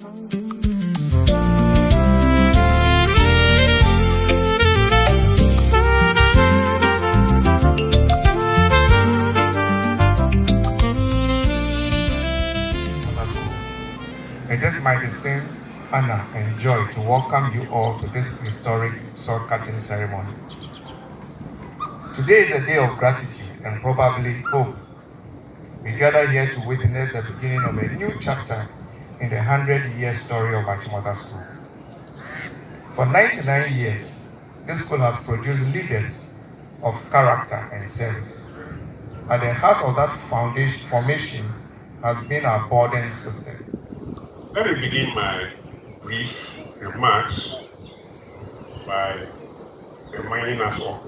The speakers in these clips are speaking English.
It is my distinct honor and joy to welcome you all to this historic sword-cutting ceremony. Today is a day of gratitude and probably hope. We gather here to witness the beginning of a new chapter in the 100-year story of Achimota School. For 99 years, this school has produced leaders of character and service. At the heart of that formation has been our boarding system. Let me begin my brief remarks by reminding us of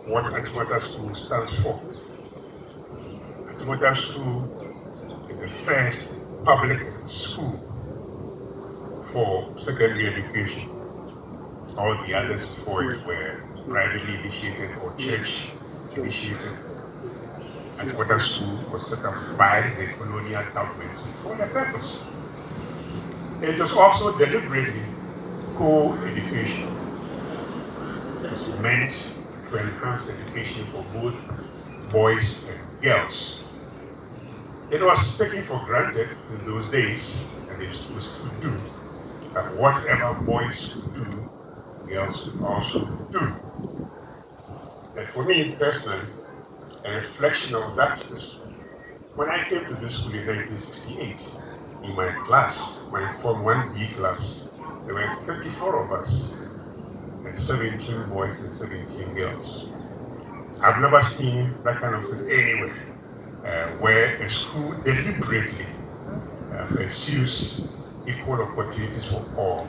what Achimota School stands for. Achimota School is the first public school for secondary education. All the others before it were privately initiated or church initiated. Achimota School was set up by the colonial government for the purpose. It was also deliberately co-education. It was meant to enhance education for both boys and girls. It was taken for granted in those days, and it was to do, that whatever boys could do, girls could also do. And for me personally, a reflection of that is when I came to this school in 1968, in my class, my Form 1B class, there were 34 of us, and 17 boys and 17 girls. I've never seen that kind of thing anywhere, where a school deliberately pursues equal opportunities for all.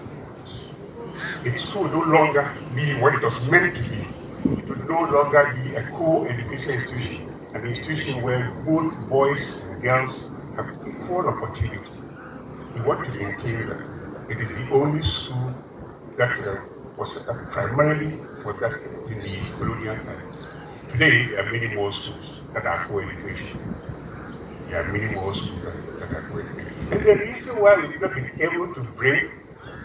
It should no longer be what it was meant to be. It would no longer be a co-education institution, an institution where both boys and girls have equal opportunity. We want to maintain that. It is the only school that was set up primarily for that in the colonial times. Today, there are many more schools that are co-education. There are many more schools that are co-education. And the reason why we've not been able to bring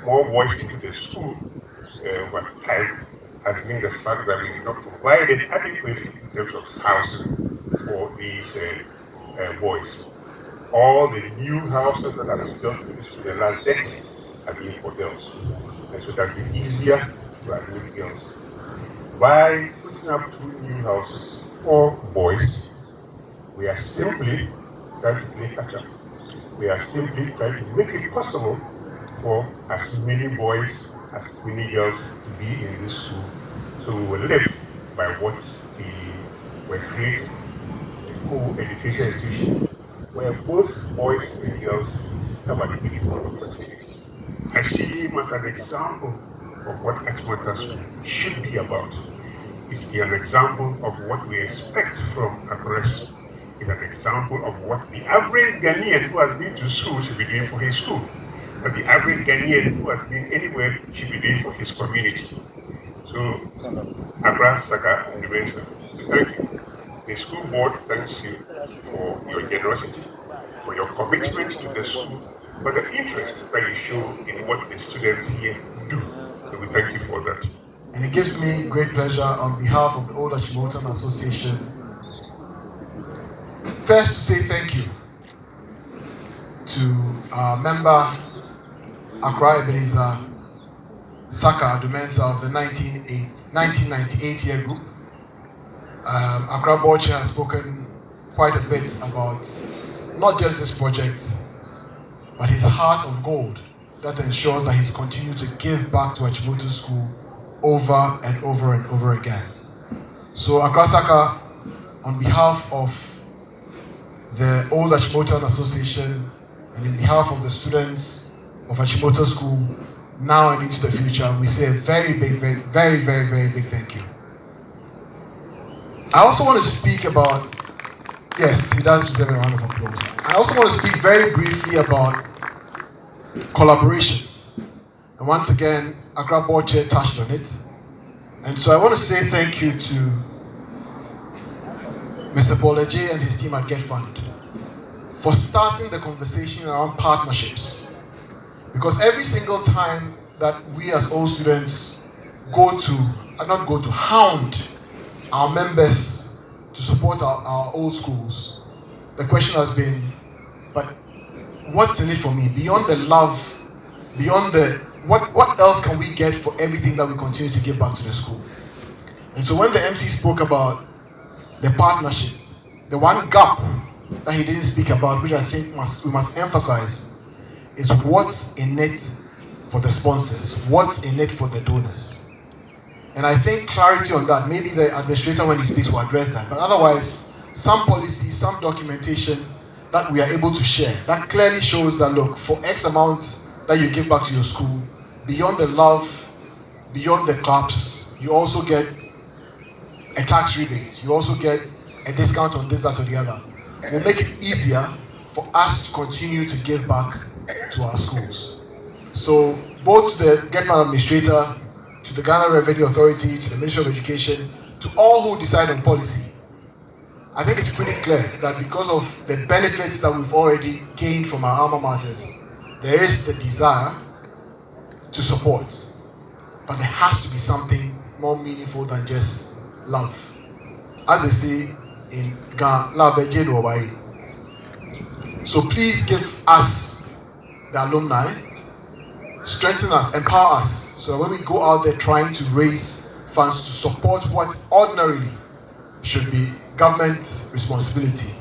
more boys into the school over time has been the fact that we did not provide it adequately in terms of housing for these boys. All the new houses that have been built in the last decade have been for girls. And so it has been easier to admit girls. By putting up 2 new houses for boys, we are simply trying to play catch up. We are simply trying to make it possible for as many boys, as many girls to be in this school. So we will live by what we were creating, a co-education institution where both boys and girls have an equal opportunity. I see him as an example of what Achimota School should be about. It's an example of what we expect from Akora. It's an example of what the average Ghanaian who has been to school should be doing for his school. That the average Ghanaian who has been anywhere should be doing for his community. So, Akora, Saka, and Mensah, thank you. The school board thanks you for your generosity, for your commitment to the school, for the interest that you show in what the students here do. So we thank you for that. And it gives me great pleasure on behalf of the Old Achimota Association, first to say thank you to our member, Akora Ebenezer, Saka, Addo, Mensah of the 1998 year group. Akora Boche has spoken quite a bit about not just this project, but his heart of gold that ensures that he's continued to give back to Achimota School over and over and over again. So Akora Saka, on behalf of the Old Achimota Association and in behalf of the students of Achimota School, now and into the future, we say a very big, very big thank you. I also want to speak about, yes, he does deserve a round of applause. I also want to speak very briefly about collaboration. And once again, Akora Boche touched on it. And so I want to say thank you to Mr. Paul J and his team at GETFund for starting the conversation around partnerships. Because every single time that we as old students hound our members to support our old schools, the question has been, but what's in it for me? Beyond the love, beyond the, what else can we get for everything that we continue to give back to the school? And so when the MC spoke about the partnership, the one gap that he didn't speak about, which I think we must emphasize, is what's in it for the sponsors, what's in it for the donors. And I think clarity on that, maybe the administrator when he speaks will address that, but otherwise, some policy, some documentation that we are able to share, that clearly shows that, look, for X amount that you give back to your school, beyond the love, beyond the claps, you also get a tax rebate, you also get a discount on this, that, or the other. Will make it easier for us to continue to give back to our schools. So both the GETFund administrator, to the Ghana Revenue Authority, to the Ministry of Education, to all who decide on policy, I think it's pretty clear that because of the benefits that we've already gained from our alma maters, there is the desire to support, but there has to be something more meaningful than just love. As they say in Ghana, love the Jedo Obai. So please give us, the alumni, strengthen us, empower us, so that when we go out there trying to raise funds to support what ordinarily should be government responsibility,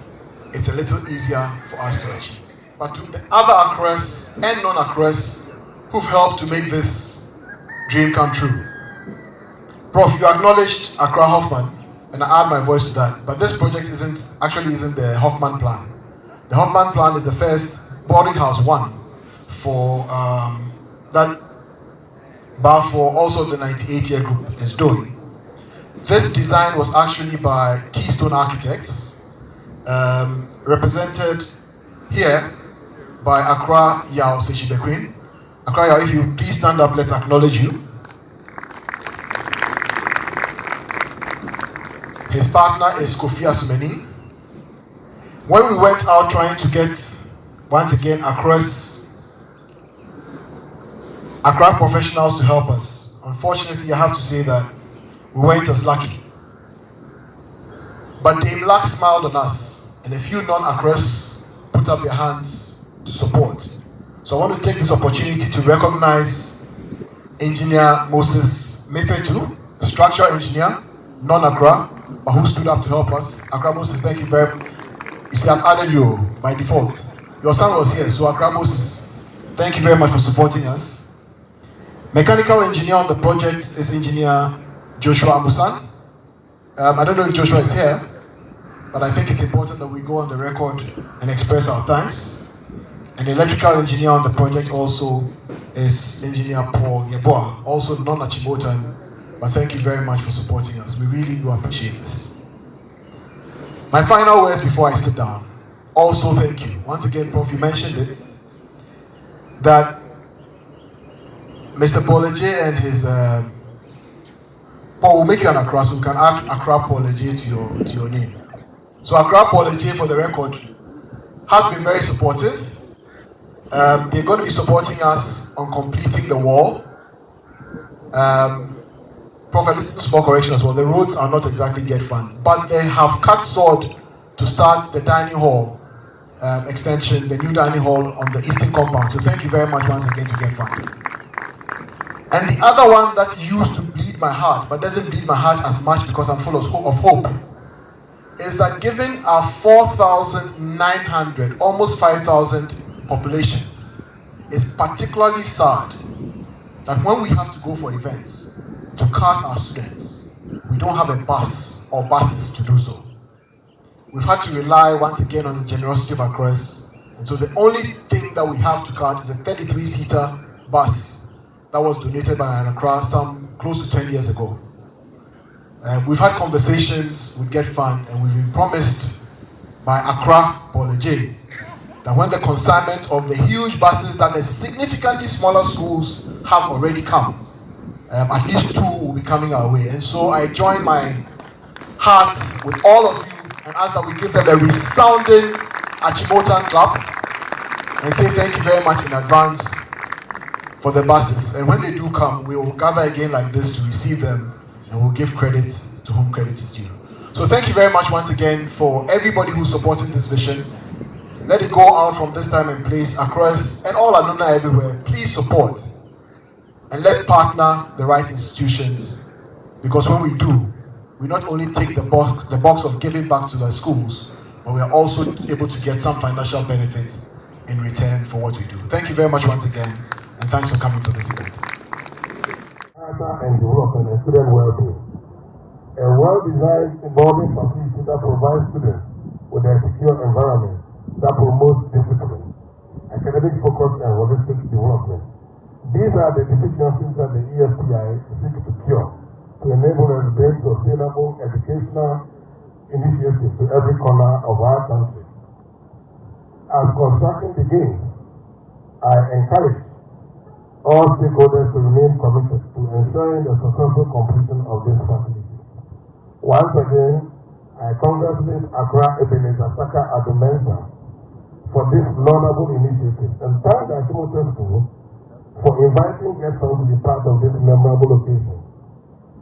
it's a little easier for us to achieve. But to the other Akoras and non-Akoras who've helped to make this dream come true. Prof, you acknowledged Accra Hoffman, and I add my voice to that, but this project isn't the Hoffman plan. The Hoffman plan is the first boarding house one for that Balfour, also the 98-year group is doing. This design was actually by Keystone Architects, represented here by Akora Yao Sechibequin. Akora Yao, if you please stand up, let's acknowledge you. His partner is Kofi Asumeni. When we went out trying to get, once again, Accra professionals to help us, unfortunately, I have to say that we weren't as lucky. But Dame Lack smiled on us, and a few non-Akras put up their hands to support. So I want to take this opportunity to recognize Engineer Moses Mefetu, the structural engineer, non-Accra, but who stood up to help us. Accra Moses, thank you very much. You see, I've added you by default. Your son was here, so Accra Moses, thank you very much for supporting us. Mechanical engineer on the project is Engineer Joshua Amusan. I don't know if Joshua is here, but I think it's important that we go on the record and express our thanks. And the electrical engineer on the project also is Engineer Paul Yeboah, also non-Achimotan, but thank you very much for supporting us. We really do appreciate this. My final words before I sit down. Also, thank you. Once again, Prof, you mentioned it, that Mr. Paul J and his Paul will make you an Accra, so you can add Accra Paul J to your name. So Accra Paul J, for the record, has been very supportive. They're going to be supporting us on completing the wall. Prophet, small correction as well. The roads are not exactly GETFund, but they have cut sod to start the dining hall extension, the new dining hall on the eastern compound. So thank you very much once again to GETFund. And the other one that used to bleed my heart, but doesn't bleed my heart as much because I'm full of hope, is that given our 4,900, almost 5,000 population, it's particularly sad that when we have to go for events to cart our students, we don't have a bus or buses to do so. We've had to rely once again on the generosity of Accras, and so the only thing that we have to cart is a 33-seater bus that was donated by Accra some close to 10 years ago. We've had conversations with GETFund, and we've been promised by Accra Paul J that when the consignment of the huge buses that the significantly smaller schools have already come, at least 2 will be coming our way. And so I join my heart with all of you and ask that we give them a resounding Achimotan clap and say thank you very much in advance for the buses. And when they do come, we will gather again like this to receive them, and we'll give credit to whom credit is due. So thank you very much once again for everybody who's supporting this vision. Let it go out from this time and place across, and all alumni everywhere. Please support and let's partner the right institutions, because when we do, we not only take the box of giving back to the schools, but we are also able to get some financial benefits in return for what we do. Thank you very much once again, and thanks for coming for this event. And development and student well-being. A well-designed, involving facility that provides students with a secure environment that promotes discipline, academic focus, and holistic development. These are the deficiencies that the EFPI seeks to cure to enable us to bring sustainable educational initiatives to every corner of our country. As construction begins, I encourage all stakeholders to remain committed to ensuring the successful completion of this facility. Once again, I congratulate Akora, Ebenezer, Saka, Addo, Mensah for this laudable initiative, and thank the Achimota School for inviting GETFund to be part of this memorable occasion.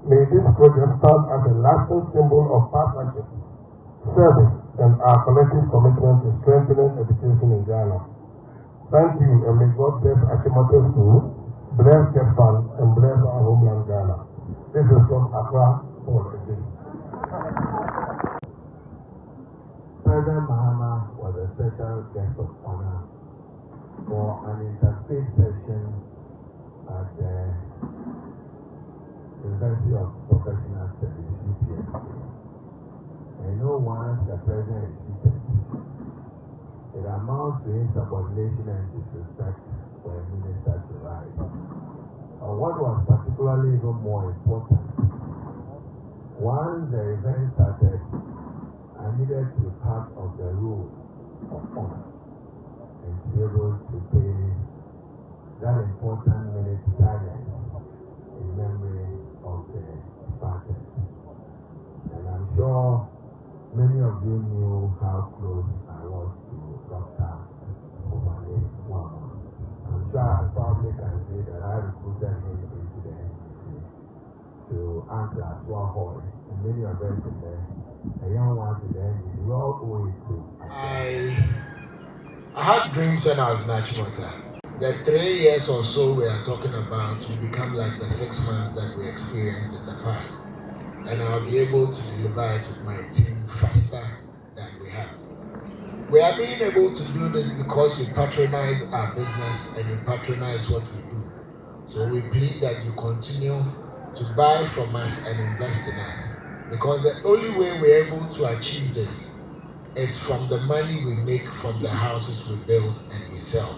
May this project stand as a lasting symbol of partnership, service, and our collective commitment to strengthening education in Ghana. Thank you, and may God bless Achimota School, bless GETFund, and bless our homeland Ghana. This is from Akora for the day. President Mahama was a special guest of honor for an interfaith session at the University of Professional Studies, UPSC. I know once the president is seated, it amounts to insubordination and disrespect for a minister to rise. What was particularly even more important, once the event started, I needed to be part of the rule of honor and to be able to pay that important minute silence in memory of the departed. And I'm sure many of you knew how close I was to Dr. Obale Wama. I'm sure I probably can say that I recruited him into the NCC to answer at Hall, and many of us in there. A young one to them, we all owe it to. I had dreams when I was in Achimota. The 3 years or so we are talking about will become like the 6 months that we experienced in the past. And I'll be able to deliver it with my team faster than we have. We are being able to do this because we patronize our business and we patronize what we do. So we plead that you continue to buy from us and invest in us. Because the only way we're able to achieve this is from the money we make from the houses we build and we sell.